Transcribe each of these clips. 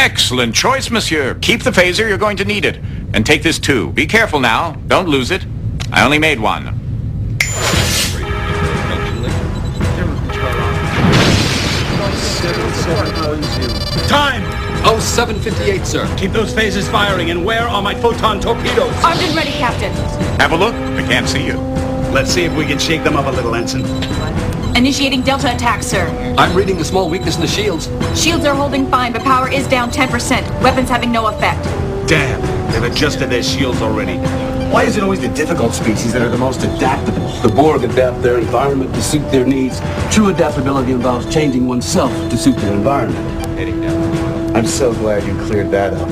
Excellent choice, monsieur. Keep the phaser, you're going to need it. And take this too. Be careful now. Don't lose it. I only made one. Time! 0758, sir. Keep those phasers firing, and where are my photon torpedoes? Armed and ready, Captain. Have a look. I can't see you. Let's see if we can shake them up a little, Ensign. Initiating Delta attack, sir. I'm reading a small weakness in the shields. Shields are holding fine, but power is down 10%. Weapons having no effect. Damn, they've adjusted their shields already. Why is it always the difficult species that are the most adaptable? The Borg adapt their environment to suit their needs. True adaptability involves changing oneself to suit their environment. Heading down. I'm so glad you cleared that up.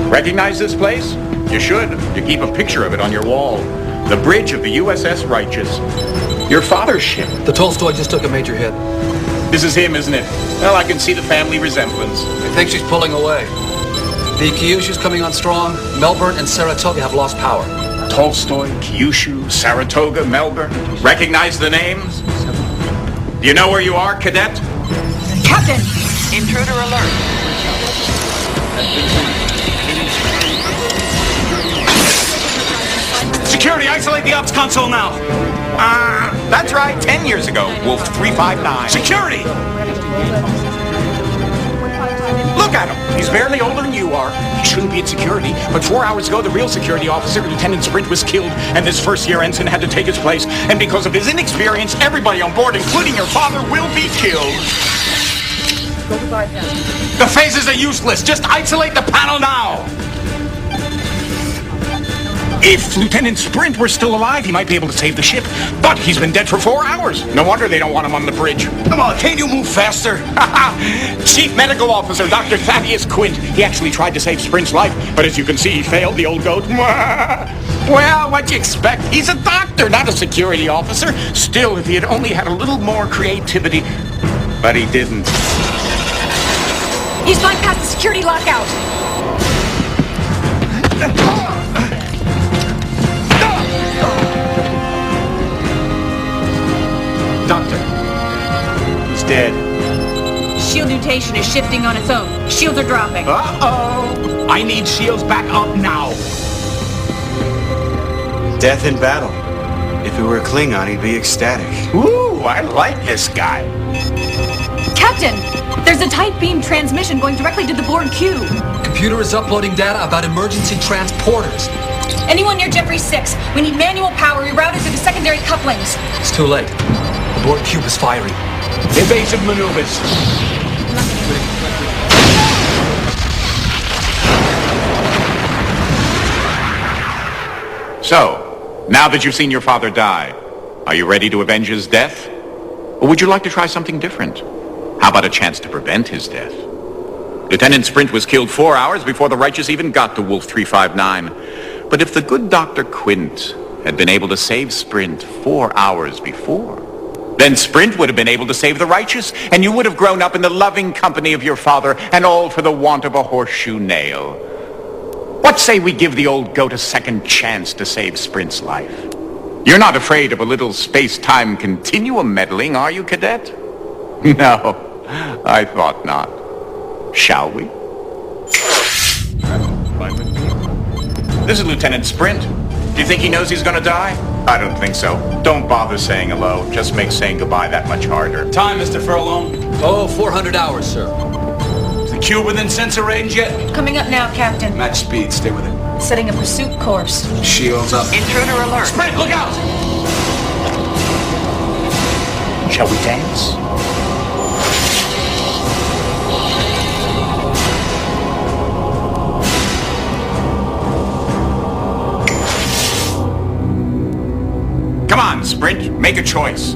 Recognize this place? You should. You keep a picture of it on your wall. The bridge of the USS Righteous. Your father's ship. The Tolstoy just took a major hit. This is him, isn't it? Well, I can see the family resemblance. I think she's pulling away. The Kyushu's coming on strong. Melbourne and Saratoga have lost power. Tolstoy, Kyushu, Saratoga, Melbourne. Recognize the names? Do you know where you are, cadet? Captain! Intruder alert. Security, isolate the ops console now. That's right. 10 years ago, Wolf 359. Security! Look at him. He's barely older than you are. He shouldn't be at security. But 4 hours ago, the real security officer, Lieutenant Sprint, was killed, and this first-year ensign had to take his place. And because of his inexperience, everybody on board, including your father, will be killed. The phasers are useless. Just isolate the panel now. If Lieutenant Sprint were still alive, he might be able to save the ship. But he's been dead for 4 hours. No wonder they don't want him on the bridge. Come on, can't you move faster? Chief Medical Officer Dr. Thaddeus Quint. He actually tried to save Sprint's life, but as you can see, he failed, the old goat. Well, what'd you expect? He's a doctor, not a security officer. Still, if he had only had a little more creativity. But he didn't. He's going past the security lockout. Doctor, he's dead. Shield mutation is shifting on its own. Shields are dropping. Uh-oh! I need shields back up now. Death in battle. If it were a Klingon, he'd be ecstatic. Ooh, I like this guy. Captain! There's a tight beam transmission going directly to the Borg cube. Computer is uploading data about emergency transporters. Anyone near Jeffrey 6? We need manual power rerouted to the secondary couplings. It's too late. The Borg cube is firing. Evasive maneuvers. So, now that you've seen your father die, are you ready to avenge his death? Or would you like to try something different? How about a chance to prevent his death? Lieutenant Sprint was killed 4 hours before the Righteous even got to Wolf 359. But if the good Dr. Quint had been able to save Sprint 4 hours before, then Sprint would have been able to save the Righteous, and you would have grown up in the loving company of your father, and all for the want of a horseshoe nail. What say we give the old goat a second chance to save Sprint's life? You're not afraid of a little space-time continuum meddling, are you, cadet? No, I thought not. Shall we? This is Lieutenant Sprint. Do you think he knows he's gonna die? I don't think so. Don't bother saying hello. Just makes saying goodbye that much harder. Time, Mr. Furlong. Oh, 400 hours, sir. Is the cube within sensor range yet? Coming up now, Captain. Match speed, stay with it. Setting a pursuit course. Shields up. Intruder alert. Sprint, look out! Shall we dance? Come on, Sprint. Make a choice.